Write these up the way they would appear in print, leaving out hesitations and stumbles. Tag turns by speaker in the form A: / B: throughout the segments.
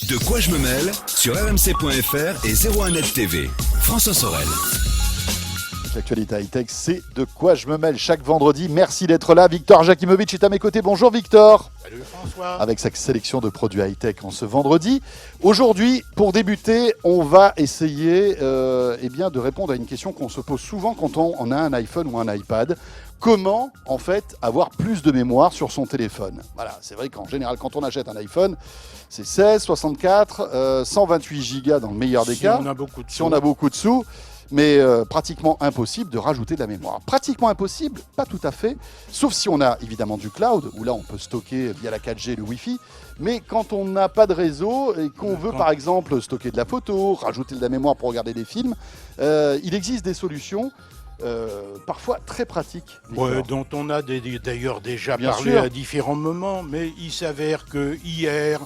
A: De quoi je me mêle sur rmc.fr et 01net TV. François Sorel.
B: L'actualité high-tech, c'est de quoi je me mêle chaque vendredi. Merci d'être là. Victor Jakimovic est à mes côtés. Bonjour Victor.
C: Salut François.
B: Avec sa sélection de produits high-tech en ce vendredi. Aujourd'hui, pour débuter, on va essayer de répondre à une question qu'on se pose souvent quand on a un iPhone ou un iPad. Comment, en fait, avoir plus de mémoire sur son téléphone? Voilà, c'est vrai qu'en général, quand on achète un iPhone, c'est 16, 64, 128 Go dans le meilleur des cas. Si on a beaucoup de sous. Mais pratiquement impossible de rajouter de la mémoire. Pratiquement impossible, pas tout à fait, sauf si on a évidemment du cloud, où là on peut stocker via la 4G, le Wi-Fi. Mais quand on n'a pas de réseau et qu'on veut par exemple stocker de la photo, rajouter de la mémoire pour regarder des films, il existe des solutions parfois très pratiques.
C: Ouais, dont on a d'ailleurs déjà
B: Bien
C: parlé
B: sûr.
C: à différents moments, mais il s'avère que hier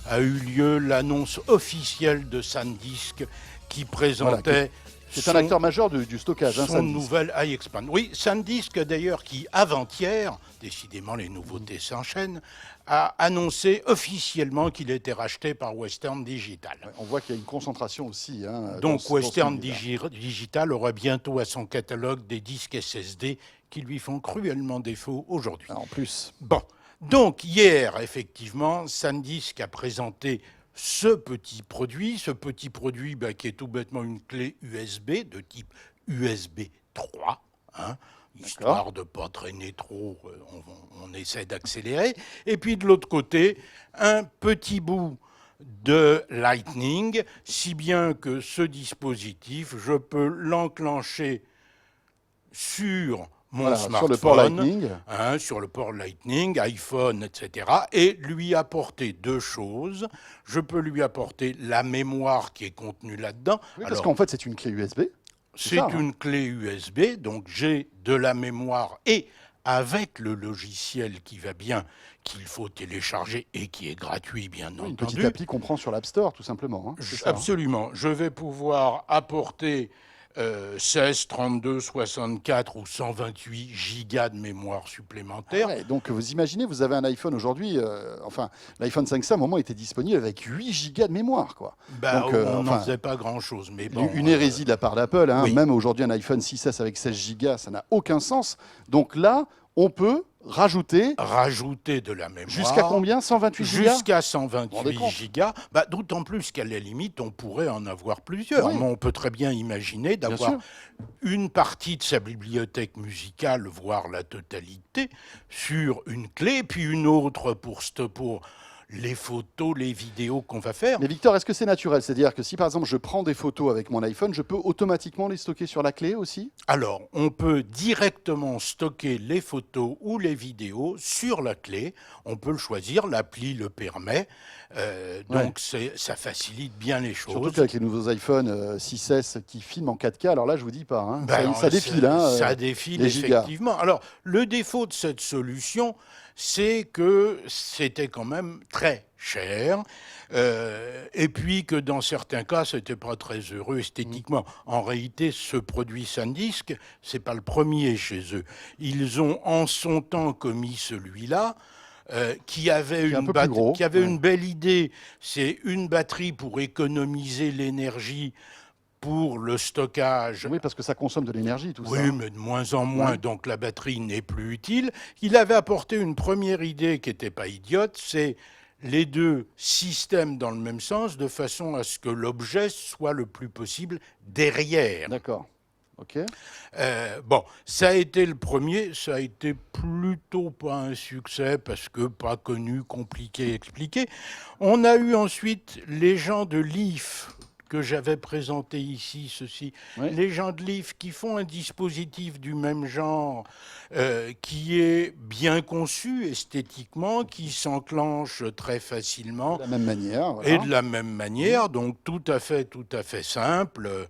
C: a eu lieu l'annonce officielle de SanDisk qui présentait...
B: C'est un acteur majeur du stockage.
C: Son
B: SanDisk.
C: nouvelle iXpand. Oui, SanDisk d'ailleurs qui avant-hier, décidément les nouveautés s'enchaînent, a annoncé officiellement qu'il était racheté par Western Digital.
B: Ouais, on voit qu'il y a une concentration aussi.
C: Donc Western
B: Digital.
C: Digital aura bientôt à son catalogue des disques SSD qui lui font cruellement défaut aujourd'hui.
B: En plus.
C: Bon, donc hier, effectivement, SanDisk a présenté ce petit produit qui est tout bêtement une clé USB de type USB 3, histoire de ne pas traîner trop, on essaie d'accélérer. Et puis de l'autre côté, un petit bout de Lightning, si bien que ce dispositif, je peux l'enclencher sur mon smartphone,
B: sur le port Lightning.
C: Sur le port Lightning, iPhone, etc. Et lui apporter deux choses. Je peux lui apporter la mémoire qui est contenue là-dedans.
B: Oui, parce qu'en fait, c'est une clé USB.
C: C'est une clé USB, donc j'ai de la mémoire et avec le logiciel qui va bien, qu'il faut télécharger et qui est gratuit, bien entendu.
B: Une petite appli qu'on prend sur l'App Store, tout simplement.
C: Absolument. Je vais pouvoir apporter 16, 32, 64 ou 128 gigas de mémoire supplémentaire.
B: Ouais, donc vous imaginez, vous avez un iPhone aujourd'hui, l'iPhone 5C à un moment était disponible avec 8 gigas de mémoire. Quoi.
C: Donc, on n'en faisait pas grand-chose. Mais bon,
B: une hérésie de la part d'Apple.
C: Oui.
B: Même aujourd'hui, un iPhone 6S avec 16 gigas, ça n'a aucun sens. Donc là, on peut rajouter
C: de la mémoire.
B: Jusqu'à combien? 128 gigas?
C: Jusqu'à 128 gigas. D'autant plus qu'à la limite, on pourrait en avoir plusieurs.
B: Oui.
C: Mais on peut très bien imaginer d'avoir une partie de sa bibliothèque musicale, voire la totalité, sur une clé, puis une autre pour les photos, les vidéos qu'on va faire.
B: Mais Victor, est-ce que c'est naturel? C'est-à-dire que si par exemple je prends des photos avec mon iPhone, je peux automatiquement les stocker sur la clé aussi?
C: Alors, on peut directement stocker les photos ou les vidéos sur la clé. On peut le choisir, l'appli le permet. Donc, ça facilite bien les choses.
B: Surtout qu'avec les nouveaux iPhone 6S qui filment en 4K, alors là, je vous dis pas, ça défile.
C: Ça défile,
B: les gigas.
C: effectivement. Alors, le défaut de cette solution, c'est que c'était quand même très cher, et puis que dans certains cas, c'était pas très heureux esthétiquement. En réalité, ce produit SanDisk, c'est pas le premier chez eux. Ils ont en son temps commis celui-là, qui avait une belle idée. C'est une batterie pour économiser l'énergie pour le stockage.
B: Oui, parce que ça consomme de l'énergie, tout ça.
C: Oui, mais de moins en moins, donc la batterie n'est plus utile. Il avait apporté une première idée qui n'était pas idiote, c'est les deux systèmes dans le même sens, de façon à ce que l'objet soit le plus possible derrière.
B: D'accord. Ok.
C: Ça a été le premier, ça a été plutôt pas un succès parce que pas connu, compliqué, expliqué. On a eu ensuite les gens de Leaf, que j'avais présenté ici, les gens de Leaf qui font un dispositif du même genre, qui est bien conçu esthétiquement, qui s'enclenche très facilement.
B: De la même manière. Voilà.
C: Et de la même manière, donc tout à fait simple.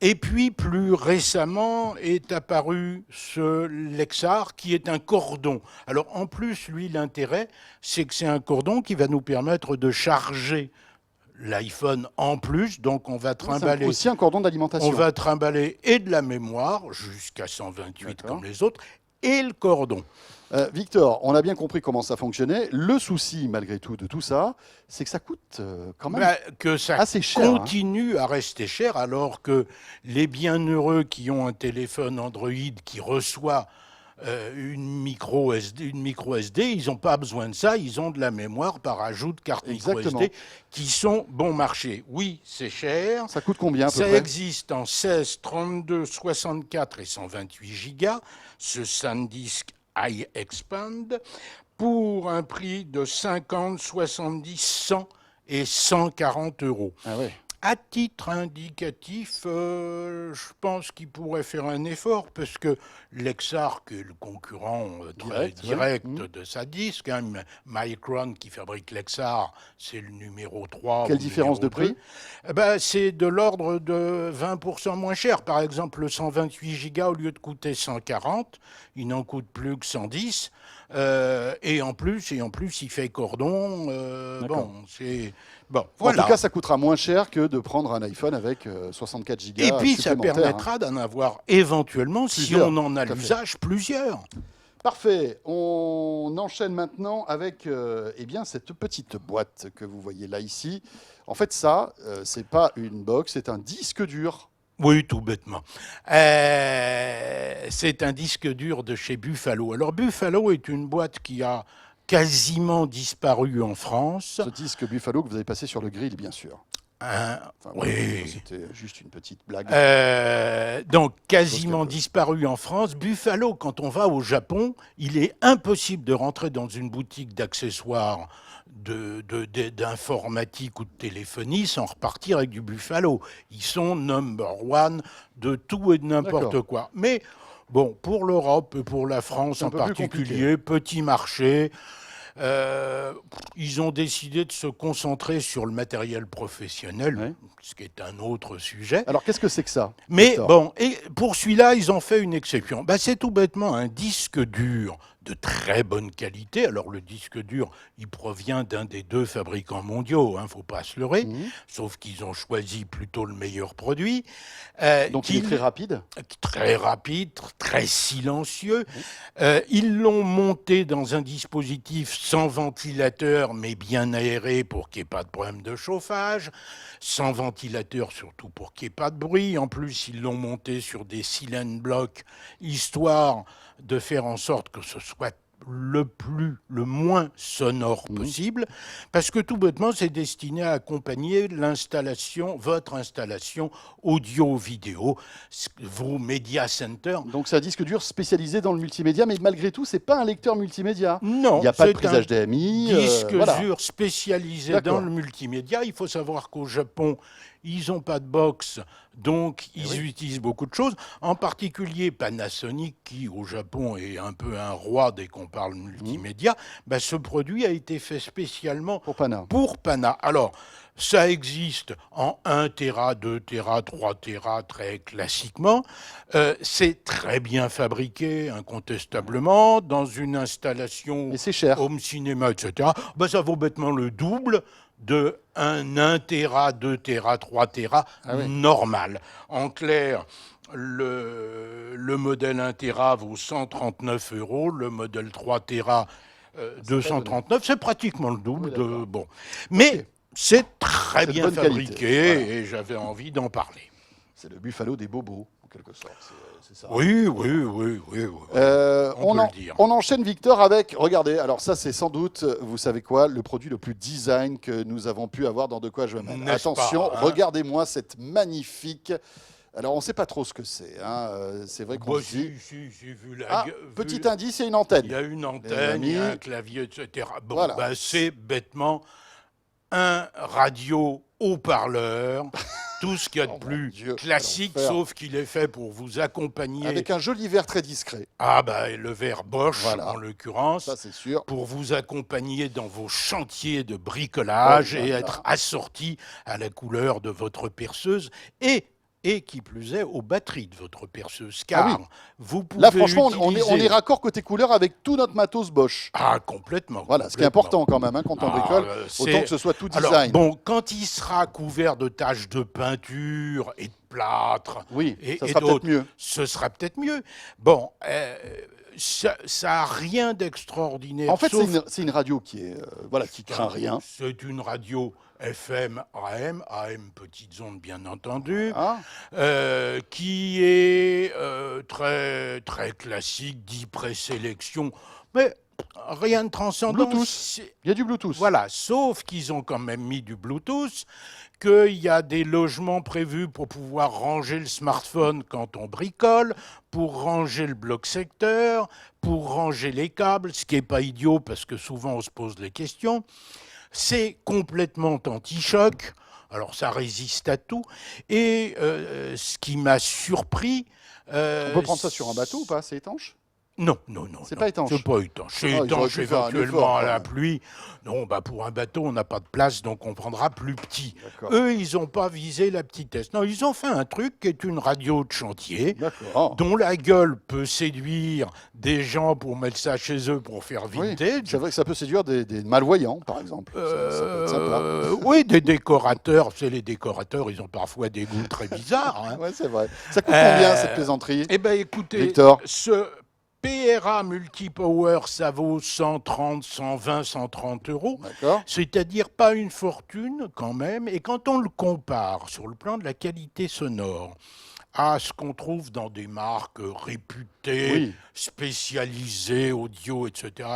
C: Et puis, plus récemment, est apparu ce Lexar, qui est un cordon. Alors, en plus, lui, l'intérêt, c'est que c'est un cordon qui va nous permettre de charger l'iPhone en plus, donc on va trimballer...
B: C'est aussi un cordon d'alimentation.
C: On va trimballer et de la mémoire, jusqu'à 128 comme les autres, et le cordon.
B: Victor, on a bien compris comment ça fonctionnait. Le souci, malgré tout, de tout ça, c'est que ça coûte quand même
C: Que ça
B: assez cher.
C: continue à rester cher, alors que les bienheureux qui ont un téléphone Android qui reçoit une micro SD, ils n'ont pas besoin de ça, ils ont de la mémoire par ajout de carte micro
B: Exactement.
C: SD qui sont bon marché. Oui, c'est cher.
B: Ça coûte combien à peu
C: Ça
B: près?
C: existe en 16, 32, 64 et 128 gigas, ce SanDisk iExpand, pour un prix de 50, 70, 100 et 140 euros.
B: Ah ouais.
C: À titre indicatif, je pense qu'il pourrait faire un effort, parce que Lexar, qui est le concurrent très direct
B: ouais.
C: de SanDisk, hein, Micron qui fabrique Lexar, c'est le numéro 3.
B: Quelle
C: ou
B: différence de
C: numéro 2.
B: prix?
C: C'est de l'ordre de 20% moins cher. Par exemple, le 128 gigas, au lieu de coûter 140, il n'en coûte plus que 110. Et en plus, il fait cordon. C'est... Bon, voilà.
B: En tout cas, ça coûtera moins cher que de prendre un iPhone avec 64 gigas.
C: Et puis, ça
B: supplémentaires,
C: permettra d'en avoir éventuellement,
B: Plusieurs,
C: si on en a
B: tout à fait.
C: l'usage, plusieurs.
B: Parfait. On enchaîne maintenant avec cette petite boîte que vous voyez là ici. En fait, ça, c'est pas une box, c'est un disque dur.
C: Oui, tout bêtement. C'est un disque dur de chez Buffalo. Alors, Buffalo est une boîte qui a quasiment disparu en France.
B: Ce disque Buffalo que vous avez passé sur le grill, bien sûr.
C: Oui.
B: C'était juste une petite blague.
C: Donc, quasiment disparu en France. Buffalo, quand on va au Japon, il est impossible de rentrer dans une boutique d'accessoires d'informatique ou de téléphonie sans repartir avec du Buffalo. Ils sont number one de tout et de n'importe quoi. Mais bon, pour l'Europe et pour la France en particulier, petit marché, ils ont décidé de se concentrer sur le matériel professionnel, ce qui est un autre sujet.
B: Alors, qu'est-ce que c'est que ça?
C: Mais
B: Victor?
C: bon, et pour celui-là, ils ont fait une exception. C'est tout bêtement un disque dur de très bonne qualité. Alors, le disque dur, il provient d'un des 2 fabricants mondiaux, hein, faut pas se leurrer, sauf qu'ils ont choisi plutôt le meilleur produit.
B: Donc, il est très rapide?
C: Très rapide, très silencieux. Ils l'ont monté dans un dispositif sans ventilateur, mais bien aéré pour qu'il n'y ait pas de problème de chauffage. Sans ventilateur, surtout pour qu'il n'y ait pas de bruit. En plus, ils l'ont monté sur des silent blocks, histoire de faire en sorte que ce soit le moins sonore possible, parce que tout bêtement, c'est destiné à accompagner votre installation audio-vidéo, vos media centers.
B: Donc, c'est un disque dur spécialisé dans le multimédia, mais malgré tout, c'est pas un lecteur multimédia.
C: Non,
B: il n'y a pas de prise HDMI.
C: Disque dur spécialisé dans le multimédia. Il faut savoir qu'au Japon, ils n'ont pas de box, donc ils utilisent beaucoup de choses, en particulier Panasonic, qui au Japon est un peu un roi dès qu'on parle multimédia. Ce produit a été fait spécialement pour Pana. Alors, ça existe en 1 Tera, 2 Tera, 3 Tera, très classiquement. C'est très bien fabriqué, incontestablement, dans une installation home cinéma, etc. Ça vaut bêtement le double de un 1 Tera, 2 Tera, 3 Tera normal. En clair, le modèle 1 Tera vaut 139 €, le modèle 3 Tera 239, c'est pratiquement le double. Mais c'est très bien fabriqué et j'avais envie d'en parler.
B: C'est le Buffalo des bobos, en quelque sorte. C'est ça.
C: Oui.
B: On enchaîne, Victor, avec... Regardez, alors ça, c'est sans doute, vous savez quoi, le produit le plus design que nous avons pu avoir dans De quoi je m'appelle. Attention, regardez-moi cette magnifique... Alors, on ne sait pas trop ce que c'est. C'est vrai qu'on dit...
C: J'ai vu la...
B: petit indice, il y a une antenne.
C: Il y a une antenne, il y a un clavier, etc. C'est bêtement un radio haut-parleur, tout ce qu'il y a de plus classique, sauf qu'il est fait pour vous accompagner.
B: Avec un joli verre très discret.
C: Le verre Bosch, en l'occurrence.
B: Ça, c'est sûr.
C: Pour vous accompagner dans vos chantiers de bricolage et être assorti à la couleur de votre perceuse et qui plus est, aux batteries de votre perceuse. Car vous pouvez
B: franchement, on est raccord côté couleur avec tout notre matos Bosch.
C: Complètement.
B: Voilà, ce qui est important quand même, quand on bricole, autant que ce soit tout design.
C: Alors, quand il sera couvert de taches de peinture et de plâtre,
B: ça sera peut-être mieux.
C: Ce sera peut-être mieux. ça a rien d'extraordinaire.
B: En fait,
C: sauf
B: c'est une radio qui est voilà, qui craint rien.
C: C'est une radio FM, AM petites ondes bien entendu,
B: Ah,
C: qui est très très classique, dit présélection, mais rien de transcendant.
B: Bluetooth. Il y a du Bluetooth.
C: Voilà, sauf qu'ils ont quand même mis du Bluetooth, qu'il y a des logements prévus pour pouvoir ranger le smartphone quand on bricole, pour ranger le bloc secteur, pour ranger les câbles, ce qui n'est pas idiot parce que souvent on se pose les questions. C'est complètement anti-choc, alors ça résiste à tout. Et ce qui m'a surpris...
B: On peut prendre ça sur un bateau ou pas? C'est étanche?
C: Non.
B: C'est pas étanche.
C: C'est pas étanche. C'est
B: Ah, ils auraient
C: étanche
B: pu faire un
C: éventuellement
B: effort,
C: à
B: quand
C: la
B: même.
C: pluie. Non, pour un bateau, on n'a pas de place, donc on prendra plus petit.
B: D'accord.
C: Eux, ils n'ont pas visé la petitesse. Non, ils ont fait un truc qui est une radio de chantier,
B: D'accord.
C: dont la gueule peut séduire des gens pour mettre ça chez eux pour faire
B: Oui,
C: vintage.
B: c'est vrai que ça peut séduire des malvoyants, par exemple. Ça peut être sympa.
C: Oui, des décorateurs. C'est les décorateurs, ils ont parfois des goûts très bizarres. Hein.
B: Ouais, c'est vrai. Ça coûte combien cette plaisanterie?
C: Eh bien, écoutez,
B: Victor.
C: ce PRA Multipower, ça vaut 130, 120, 130 euros.
B: D'accord.
C: C'est-à-dire pas une fortune quand même. Et quand on le compare sur le plan de la qualité sonore à ce qu'on trouve dans des marques réputées,
B: Oui.
C: spécialisées, audio, etc.,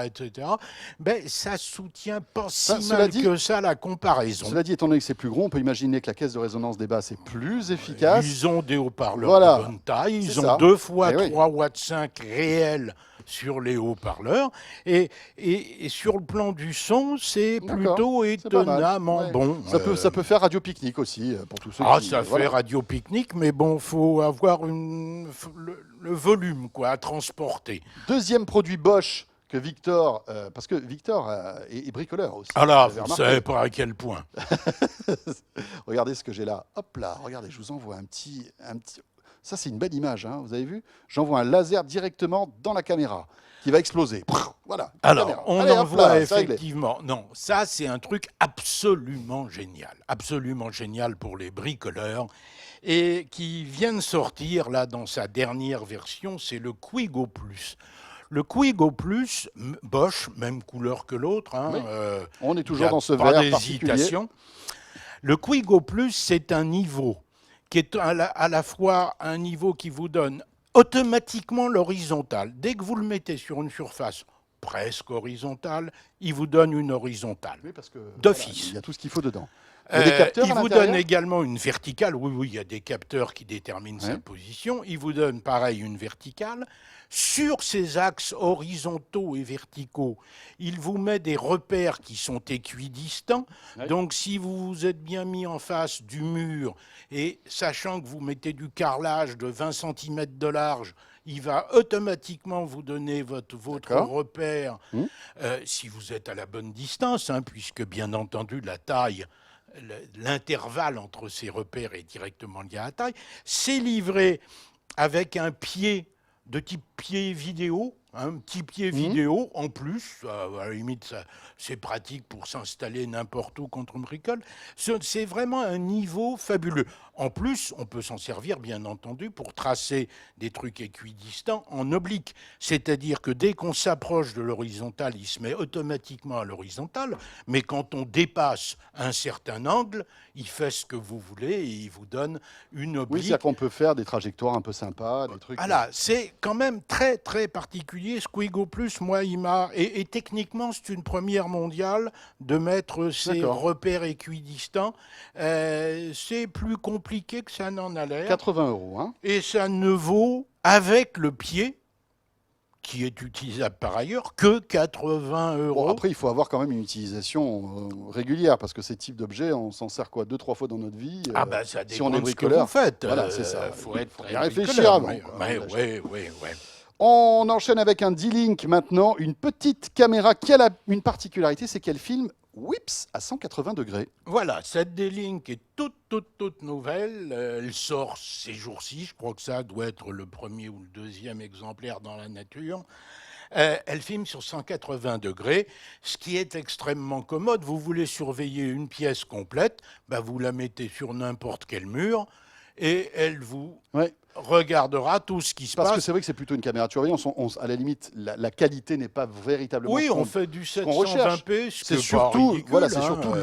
C: ben, ça soutient pas si
B: Cela
C: mal
B: dit-
C: que ça la comparaison.
B: Cela dit, étant donné que c'est plus gros, on peut imaginer que la caisse de résonance des basses est plus efficace.
C: Ils ont des haut-parleurs
B: Voilà.
C: de bonne taille,
B: C'est
C: ils ont
B: ça.
C: 2 fois
B: Eh oui.
C: 3 watts 5 réels sur les haut-parleurs. Et sur le plan du son, c'est
B: D'accord.
C: plutôt
B: C'est pas mal.
C: étonnamment
B: Ouais.
C: bon.
B: Ça peut faire radio pique-nique aussi, pour tous ceux
C: Ah,
B: qui...
C: ça fait
B: voilà.
C: radio pique-nique, mais bon, faut avoir le volume quoi, à transporter.
B: Deuxième produit Bosch que Victor... parce que Victor est bricoleur aussi.
C: Ah là,
B: vous avez
C: vous
B: remarqué.
C: savez pas à quel point.
B: Regardez ce que j'ai là. Hop là, regardez, je vous envoie un petit... Ça, c'est une belle image, hein, vous avez vu? J'envoie un laser directement dans la caméra qui va exploser. Voilà.
C: Alors,
B: caméra.
C: on
B: Allez,
C: en
B: hop
C: voit
B: là, c'est réglé.
C: effectivement. Non, ça, c'est un truc absolument génial pour les bricoleurs, et qui vient de sortir là dans sa dernière version, c'est le Quigo Plus. Le Quigo Plus, Bosch, même couleur que l'autre. Hein,
B: Oui. On est
C: y
B: toujours
C: a
B: dans ce
C: pas
B: vert particulier.
C: d'hésitation. Le Quigo Plus, c'est un niveau qui est à la fois un niveau qui vous donne automatiquement l'horizontale. Dès que vous le mettez sur une surface presque horizontale, il vous donne une horizontale.
B: Oui, parce que
C: D'office.
B: voilà, il y a tout ce qu'il faut dedans. Il y a des capteurs
C: il
B: à
C: vous
B: l'intérieur
C: donne également une verticale. Oui, il y a des capteurs qui déterminent sa
B: Ouais.
C: position. Il vous donne pareil une verticale. Sur ces axes horizontaux et verticaux, il vous met des repères qui sont équidistants.
B: Ouais.
C: Donc si vous vous êtes bien mis en face du mur, et sachant que vous mettez du carrelage de 20 cm de large, il va automatiquement vous donner votre
B: D'accord.
C: repère
B: Mmh.
C: si vous êtes à la bonne distance, hein, puisque bien entendu la taille, l'intervalle entre ces repères est directement lié à la taille. C'est livré avec un pied de type pied vidéo, un petit pied vidéo en plus. À la limite, c'est pratique pour s'installer n'importe où quand on bricole. C'est vraiment un niveau fabuleux. En plus, on peut s'en servir, bien entendu, pour tracer des trucs équidistants en oblique. C'est-à-dire que dès qu'on s'approche de l'horizontale, il se met automatiquement à l'horizontale, mais quand on dépasse un certain angle, il fait ce que vous voulez et il vous donne une
B: Oui,
C: oblique.
B: c'est-à-dire qu'on peut faire des trajectoires un peu sympas, des trucs...
C: Voilà, c'est quand même très très particulier. Squigo Plus, moi, il m'a... Et techniquement, c'est une première mondiale de mettre ces
B: D'accord.
C: repères équidistants. C'est plus compliqué que ça n'en a l'air.
B: 80 €, hein.
C: Et ça ne vaut, avec le pied, qui est utilisable par ailleurs, que 80 euros.
B: Bon, après, il faut avoir quand même une utilisation régulière, parce que ces types d'objets, on s'en sert quoi, 2-3 fois dans notre vie
C: Ah ben ça
B: si on est
C: dépend de ce que
B: bricoleur.
C: vous faites.
B: Voilà, c'est ça.
C: Faut
B: Il
C: être
B: faut
C: très
B: bien réfléchir
C: bricoleur.
B: avant,
C: Mais,
B: quoi,
C: mais
B: on
C: ouais.
B: On enchaîne avec un D-Link maintenant, une petite caméra qui a une particularité, c'est qu'elle filme whips à 180 degrés.
C: Voilà, cette D-Link est toute nouvelle. Elle sort ces jours-ci. Je crois que ça doit être le premier ou le deuxième exemplaire dans la nature. Elle filme sur 180 degrés, ce qui est extrêmement commode. Vous voulez surveiller une pièce complète, bah vous la mettez sur n'importe quel mur et elle vous
B: Ouais.
C: regardera tout ce qui se
B: Parce que
C: passe.
B: c'est vrai que c'est plutôt une caméra de surveillance. À la limite, la qualité n'est pas véritablement.
C: Oui,
B: ce qu'on-
C: on fait du
B: ce qu'on recherche.
C: 720p, ce qui
B: C'est
C: est pas
B: surtout,
C: ridicule,
B: voilà, c'est
C: hein.
B: surtout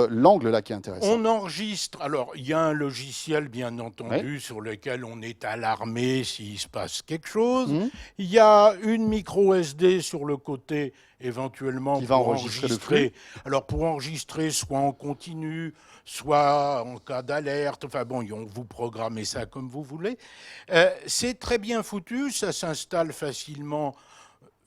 B: l'angle là qui est intéressant.
C: On enregistre. Alors, il y a un logiciel, bien entendu, sur lequel on est alarmé s'il se passe quelque chose.
B: Mhm.
C: Il y a une micro SD sur le côté, éventuellement,
B: Qui va
C: pour
B: enregistrer le flux.
C: Alors, pour enregistrer soit en continu, soit en cas d'alerte. Enfin bon, vous programmez ça comme vous voulez. C'est très bien foutu. Ça s'installe facilement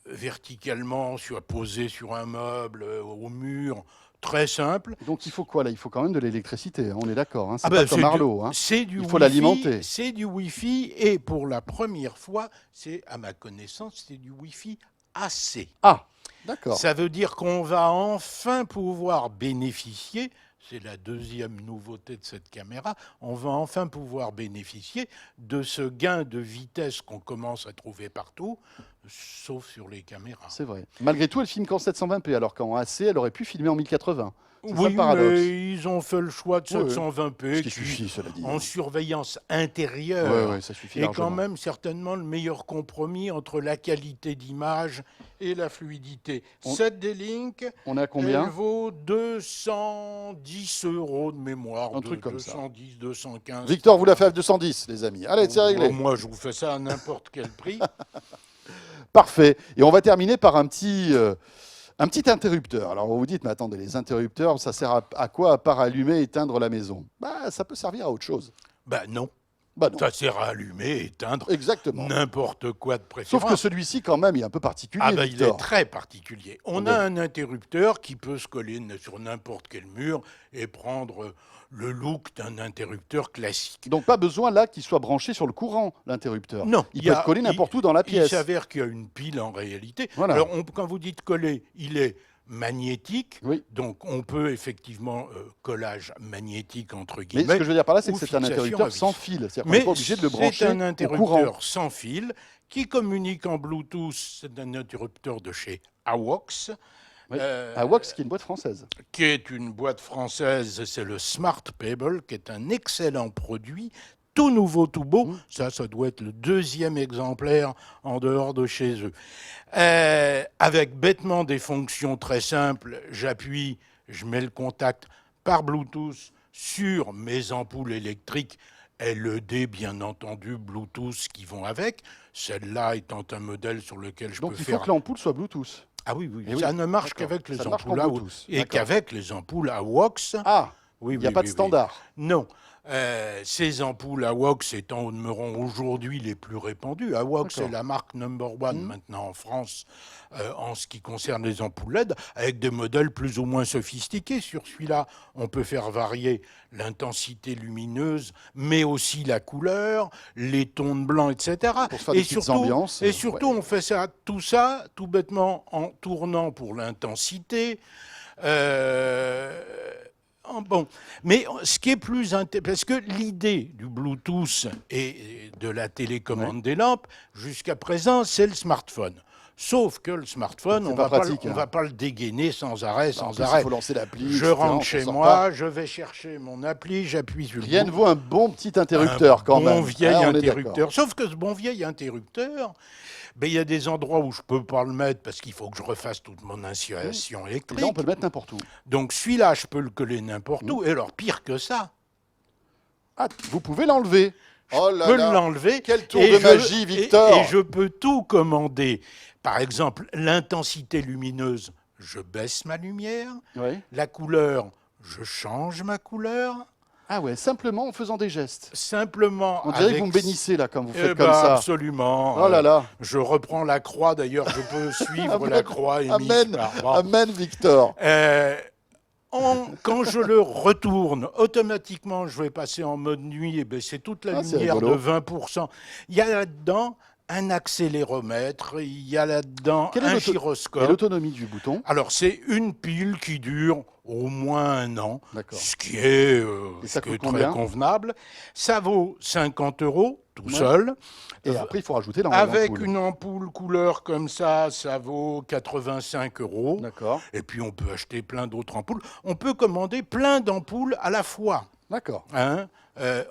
C: verticalement, posé sur un meuble, au mur. Très simple.
B: Donc il faut quoi là? Il faut quand même de l'électricité, hein, on est d'accord. Hein, c'est
C: Ah
B: pas
C: ben,
B: comme Arlo. Hein.
C: c'est du
B: Il faut
C: Wi-Fi,
B: l'alimenter.
C: C'est du Wi-Fi et pour la première fois, c'est à ma connaissance, c'est du Wi-Fi AC.
B: Ah, d'accord.
C: Ça veut dire qu'on va enfin pouvoir bénéficier, c'est la deuxième nouveauté de cette caméra, on va enfin pouvoir bénéficier de ce gain de vitesse qu'on commence à trouver partout, sauf sur les caméras.
B: C'est vrai. Malgré tout, elle filme qu'en 720p, alors qu'en AC, elle aurait pu filmer en 1080. C'est ça
C: Oui,
B: le paradoxe.
C: mais ils ont fait le choix de
B: Oui,
C: 720p
B: Ce qui
C: qui,
B: suffit, cela dit.
C: en surveillance intérieure,
B: Ouais, ça suffit
C: est
B: largement.
C: quand même certainement le meilleur compromis entre la qualité d'image et la fluidité. Cette D-Link,
B: On est à
C: elle
B: combien?
C: vaut 210 € de mémoire.
B: Un truc comme ça.
C: 210, 215.
B: Victor vous la fait à 210, les amis. Allez, c'est réglé.
C: Moi, je vous fais ça à n'importe quel prix.
B: Parfait. Et on va terminer par un petit interrupteur. Alors vous vous dites, mais attendez, les interrupteurs, ça sert à quoi à part allumer et éteindre la maison? Bah, ça peut servir à autre chose.
C: Ben non,
B: Bah non.
C: ça sert à allumer, éteindre
B: Exactement.
C: n'importe quoi de préférence.
B: Sauf que celui-ci, quand même, il est un peu particulier,
C: Ah ben, il est
B: Victor.
C: très particulier. On a un interrupteur qui peut se coller sur n'importe quel mur et prendre le look d'un interrupteur classique.
B: Donc pas besoin là qu'il soit branché sur le courant, l'interrupteur.
C: Non,
B: Il peut être collé n'importe où dans la
C: Il
B: pièce.
C: s'avère qu'il y a une pile en réalité.
B: Voilà.
C: Alors quand vous dites coller, il est magnétique,
B: Oui.
C: donc on peut effectivement collage magnétique entre
B: Mais
C: guillemets.
B: ce que je veux dire par là, c'est
C: ou
B: que c'est un
C: fixation à
B: interrupteur
C: vis.
B: sans fil. C'est-à-dire qu'on
C: Mais
B: n'est pas obligé de le brancher
C: c'est un
B: au
C: interrupteur
B: courant.
C: sans fil qui communique en Bluetooth. C'est un interrupteur de chez AWOX.
B: Oui. AWOX, qui est une boîte française.
C: Qui est une boîte française, c'est le Smart Pebble, qui est un excellent produit, tout nouveau, tout beau. Ça doit être le deuxième exemplaire en dehors de chez eux. Avec bêtement des fonctions très simples, j'appuie, je mets le contact par Bluetooth sur mes ampoules électriques, LED bien entendu, Bluetooth qui vont avec, celle-là étant un modèle sur lequel je
B: Donc
C: peux
B: il faut
C: faire...
B: que l'ampoule soit Bluetooth.
C: Ah oui,
B: Eh
C: ça
B: oui,
C: ne marche
B: d'accord.
C: qu'avec les
B: Ça ne marche
C: ampoules
B: qu'en
C: à
B: Bluetooth,
C: et
B: d'accord.
C: qu'avec les ampoules à AWOX.
B: Ah,
C: Oui,
B: il n'y a pas de standard.
C: Non. Ces ampoules AWOX étant au demeurant aujourd'hui les plus répandues. AWOX
B: D'accord.
C: est la marque number one maintenant en France en ce qui concerne les ampoules LED, avec des modèles plus ou moins sophistiqués. Sur celui-là, on peut faire varier l'intensité lumineuse, mais aussi la couleur, les tons de blanc, etc.
B: Pour se faire des petites ambiances,
C: et surtout, on fait tout ça, tout bêtement, en tournant pour l'intensité. Bon, mais ce qui est plus intéressant, parce que l'idée du Bluetooth et de la télécommande des lampes, jusqu'à présent, c'est le smartphone. Sauf que le smartphone,
B: C'est
C: on
B: pas
C: va
B: pratique,
C: on
B: hein.
C: va pas le dégainer sans arrêt,
B: En
C: sans
B: plus, il
C: arrêt.
B: faut lancer l'appli.
C: Je
B: etc.,
C: rentre
B: on
C: chez
B: s'en sort
C: moi,
B: pas.
C: je vais chercher mon appli, j'appuie sur le
B: Rien ne
C: bouton.
B: vaut un bon petit interrupteur quand même.
C: Bon vieil
B: Hein, on est d'accord.
C: interrupteur. Sauf que ce bon vieil interrupteur, ben, il y a des endroits où je peux pas le mettre parce qu'il faut que je refasse toute mon installation
B: Et
C: électrique.
B: là, on peut le mettre n'importe où.
C: Donc celui-là, je peux le coller n'importe où. Et alors, pire que ça,
B: Ah, vous pouvez l'enlever. Oh
C: je
B: là
C: peux
B: là.
C: l'enlever.
B: Quel tour
C: et
B: de
C: je-
B: magie, Victor.
C: Et je peux tout commander. Par exemple, l'intensité lumineuse, je baisse ma lumière.
B: Oui.
C: La couleur, je change ma couleur.
B: Ah ouais, simplement en faisant des gestes.
C: Simplement.
B: On dirait
C: avec...
B: que vous me bénissez là quand vous
C: Eh
B: faites
C: ben,
B: comme ça.
C: Absolument.
B: Oh là là.
C: Je reprends la croix. D'ailleurs, je peux suivre
B: Amen.
C: la croix émise
B: Amen.
C: par... Bon.
B: Amen, Victor.
C: Quand je le retourne, automatiquement, je vais passer en mode nuit. Et ben, c'est toute la
B: Ah, c'est
C: lumière de
B: rigolo.
C: 20%. Il y a là-dedans un accéléromètre, il y a là-dedans
B: Quelle est
C: un
B: l'auto- Et
C: gyroscope.
B: l'autonomie du bouton?
C: Alors, c'est une pile qui dure au moins 1 an,
B: D'accord.
C: ce qui est,
B: Et ça coûte
C: très
B: combien
C: convenable. Ça vaut 50 € tout
B: Ouais.
C: seul.
B: Et après, il faut rajouter
C: Avec
B: l'ampoule.
C: une ampoule couleur comme ça vaut 85 €.
B: D'accord.
C: Et puis on peut acheter plein d'autres ampoules. On peut commander plein d'ampoules à la fois.
B: D'accord.
C: Hein.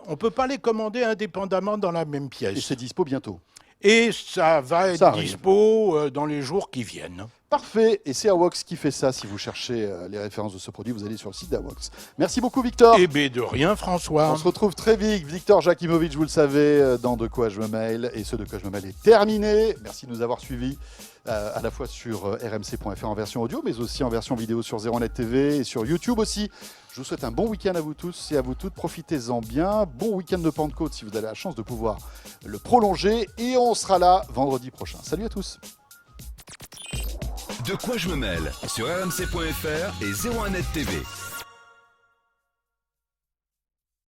C: on ne peut pas les commander indépendamment dans la même
B: Et
C: pièce.
B: c'est dispo bientôt.
C: Et ça va être
B: Ça arrive.
C: dispo dans les jours qui viennent.
B: Parfait. Et c'est Awox qui fait ça. Si vous cherchez les références de ce produit, vous allez sur le site d'Awox. Merci beaucoup, Victor.
C: Eh bien, de rien, François.
B: On se retrouve très vite. Victor Jakimovic, vous le savez, dans De quoi je me mêle. Et ce De quoi je me mêle est terminé. Merci de nous avoir suivis à la fois sur rmc.fr en version audio, mais aussi en version vidéo sur 01net TV et sur YouTube aussi. Je vous souhaite un bon week-end à vous tous et à vous toutes. Profitez-en bien. Bon week-end de Pentecôte si vous avez la chance de pouvoir le prolonger. Et on sera là vendredi prochain. Salut à tous.
A: De quoi je me mêle sur rmc.fr et 01net TV.